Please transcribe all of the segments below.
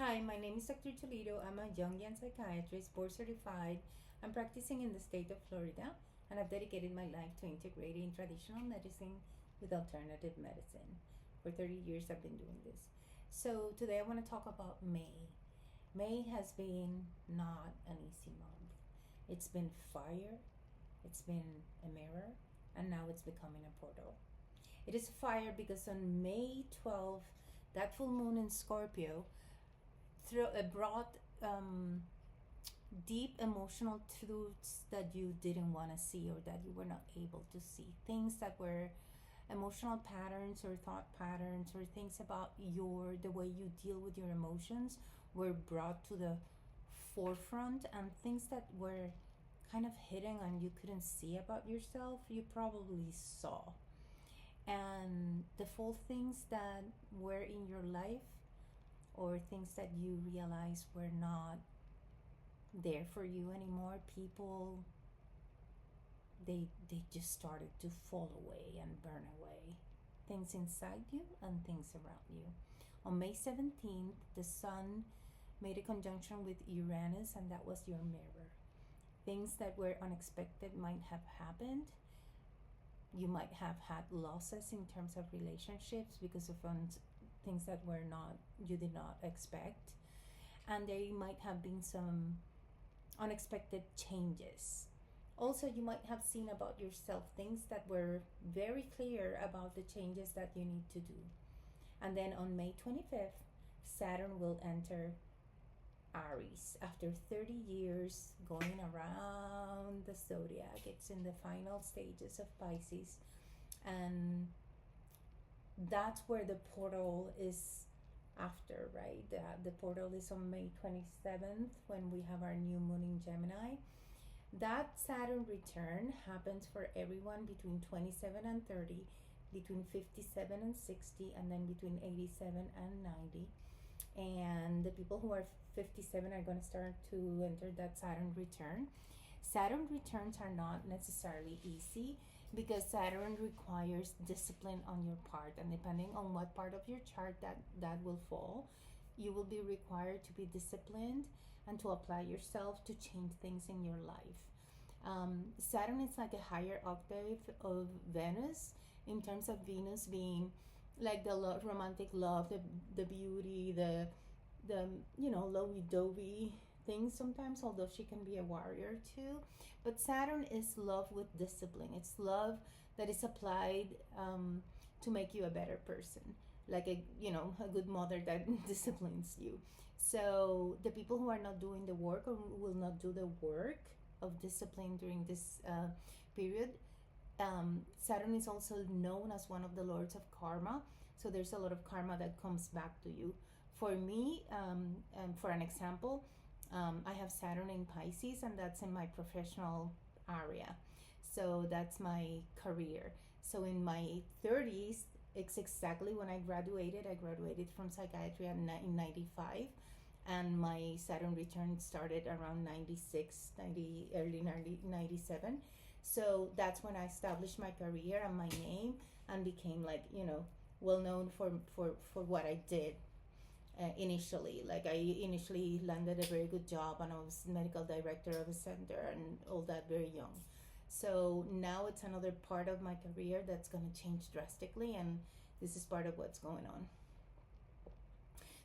Hi, my name is Dr. Toledo. I'm a Jungian psychiatrist, board certified. I'm practicing in the state of Florida, and I've dedicated my life to integrating traditional medicine with alternative medicine. For 30 years, I've been doing this. So, today I want to talk about May. May has been not an easy month. It's been fire, it's been a mirror, and now it's becoming a portal. It is fire because on May 12th, that full moon in Scorpio brought deep emotional truths that you didn't want to see or that you were not able to see. Things that were emotional patterns or thought patterns or things about the way you deal with your emotions were brought to the forefront, and things that were kind of hidden and you couldn't see about yourself, you probably saw. And the full things that were in your life or things that you realize were not there for you anymore, people, they just started to fall away and burn away, things inside you and things around you. On May 17th, the sun made a conjunction with Uranus, and that was your mirror. Things that were unexpected might have happened. You might have had losses in terms of relationships because of things that were not you did not expect, and there might have been some unexpected changes. Also, you might have seen about yourself things that were very clear about the changes that you need to do. And then on May 25th, Saturn will enter Aries after 30 years going around the zodiac. It's in the final stages of Pisces, and that's where the portal is after, right? The portal is on May 27th when we have our new moon in Gemini. That Saturn return happens for everyone between 27 and 30, between 57 and 60, and then between 87 and 90. And the people who are 57 are going to start to enter that Saturn return. Saturn returns are not necessarily easy because Saturn requires discipline on your part, and depending on what part of your chart that will fall, you will be required to be disciplined and to apply yourself to change things in your life. Saturn is like a higher octave of Venus, in terms of Venus being like the romantic love, the beauty, the lovey-dovey things sometimes, although she can be a warrior too. But Saturn is love with discipline. It's love that is applied to make you a better person, like a good mother that disciplines you. So the people who are not doing the work or will not do the work of discipline during this period, Saturn is also known as one of the lords of karma. So there's a lot of karma that comes back to you. For me, and for an example, I have Saturn in Pisces, and that's in my professional area. So that's my career. So in my 30s, it's exactly when I graduated. I graduated from psychiatry in 95, and my Saturn return started around 96, early 97. So that's when I established my career and my name and became well known for what I did initially. Like I initially landed a very good job and I was medical director of a center and all that very young. So now it's another part of my career that's going to change drastically, and this is part of what's going on.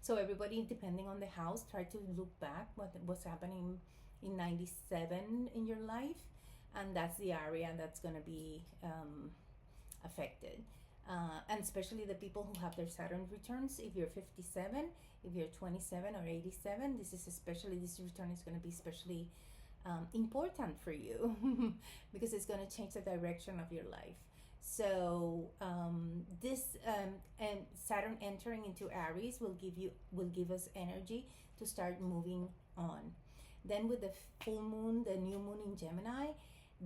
So everybody, depending on the house, try to look back what was happening in 97 in your life, and that's the area that's going to be affected. And especially the people who have their Saturn returns. If you're 57, if you're 27 or 87, this return is going to be especially important for you because it's going to change the direction of your life. So this and Saturn entering into Aries will give us energy to start moving on. Then with the full moon, the new moon in Gemini,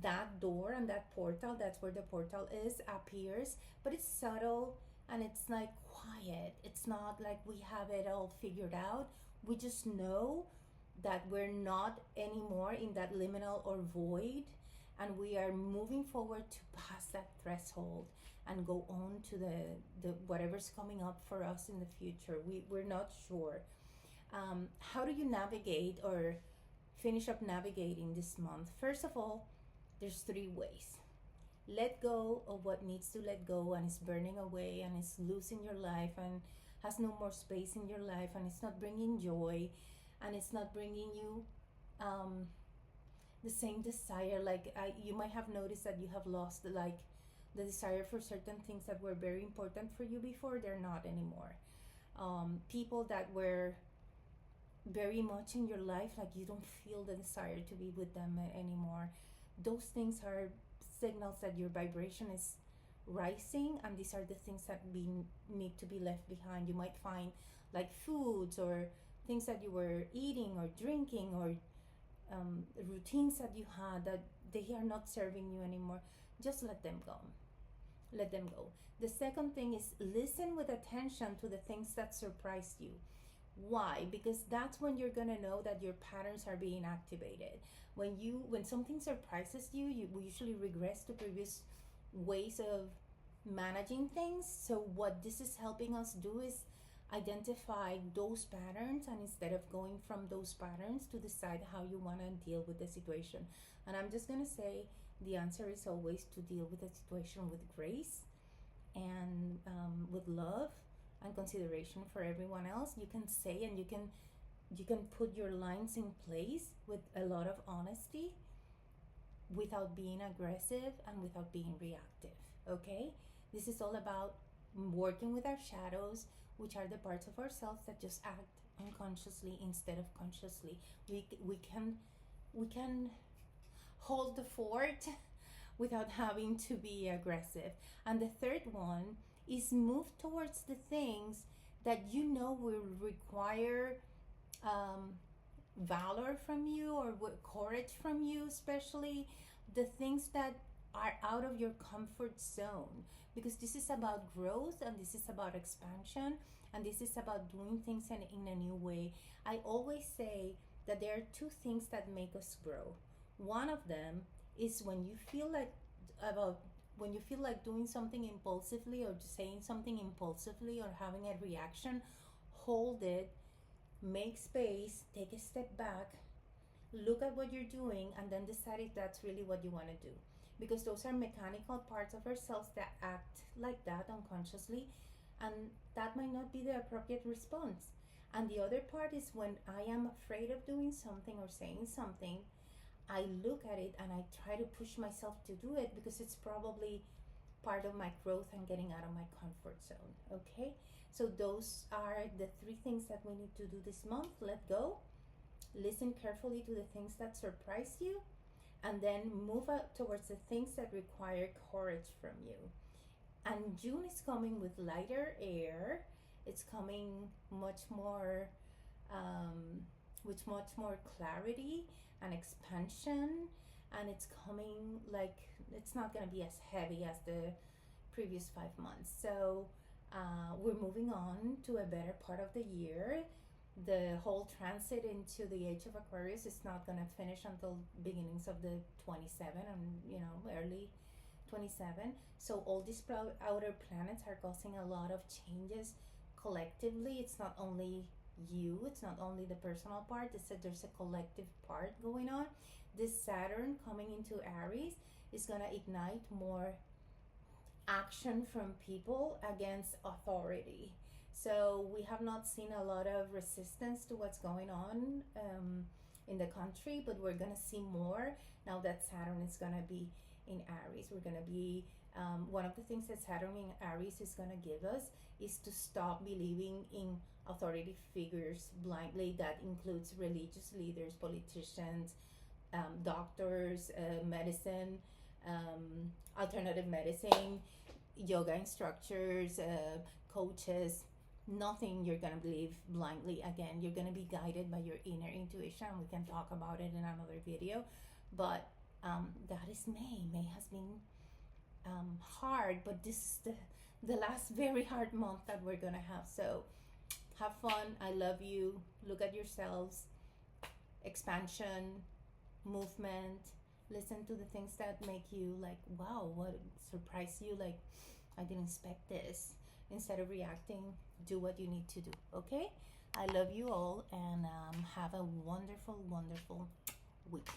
that door and that portal, that's where the portal is, appears, but it's subtle and it's like quiet. It's not like we have it all figured out. We just know that we're not anymore in that liminal or void, and we are moving forward to pass that threshold and go on to the whatever's coming up for us in the future. We're not sure. How do you navigate or finish up navigating this month? First of all, there's three ways. Let go of what needs to let go and is burning away and is losing your life and has no more space in your life and it's not bringing joy and it's not bringing you um, the same desire. Like you might have noticed that you have lost like the desire for certain things that were very important for you before. They're not anymore. People that were very much in your life, like you don't feel the desire to be with them anymore. Those things are signals that your vibration is rising, and these are the things that we need to be left behind. You might find like foods or things that you were eating or drinking or routines that you had that they are not serving you anymore. Just let them go. Let them go. The second thing is listen with attention to the things that surprise you. Why? Because that's when you're gonna know that your patterns are being activated. When something surprises you, you usually regress to previous ways of managing things. So what this is helping us do is identify those patterns, and instead of going from those patterns to decide how you want to deal with the situation. And I'm just gonna say the answer is always to deal with the situation with grace and with love and consideration for everyone else. You can say and you can put your lines in place with a lot of honesty without being aggressive and without being reactive. Okay, this is all about working with our shadows, which are the parts of ourselves that just act unconsciously instead of consciously. We can hold the fort without having to be aggressive. And the third one is move towards the things that you know will require um, valor from you or courage from you, especially the things that are out of your comfort zone. Because this is about growth and this is about expansion and this is about doing things in a new way. I always say that there are two things that make us grow. One of them is about when you feel like doing something impulsively or saying something impulsively or having a reaction. Hold it, make space, take a step back, look at what you're doing, and then decide if that's really what you want to do. Because those are mechanical parts of ourselves that act like that unconsciously, and that might not be the appropriate response. And the other part is when I am afraid of doing something or saying something, I look at it and I try to push myself to do it because it's probably part of my growth and getting out of my comfort zone. Okay, so those are the three things that we need to do this month. Let go, listen carefully to the things that surprise you, and then move out towards the things that require courage from you. And June is coming with lighter air. It's coming much more with much more clarity and expansion, and it's coming like it's not going to be as heavy as the previous 5 months. So we're moving on to a better part of the year. The whole transit into the age of Aquarius is not going to finish until beginnings of the 27 and early 27. So all these outer planets are causing a lot of changes collectively. It's not only you, it's not only the personal part, there's a collective part going on. This Saturn coming into Aries is going to ignite more action from people against authority. So we have not seen a lot of resistance to what's going on in the country, but we're going to see more now that Saturn is going to be in Aries. We're going to be one of the things that Saturn in Aries is going to give us is to stop believing in authority figures blindly. That includes religious leaders, politicians, doctors, medicine, alternative medicine, yoga instructors, coaches. Nothing you're going to believe blindly. Again, you're going to be guided by your inner intuition. We can talk about it in another video. But that is May. May has been hard, but this is the last very hard month that we're going to have. So have fun. I love you. Look at yourselves. Expansion, movement. Listen to the things that make you like, wow, what surprised you? Like, I didn't expect this. Instead of reacting, do what you need to do. Okay? I love you all, and have a wonderful, wonderful week.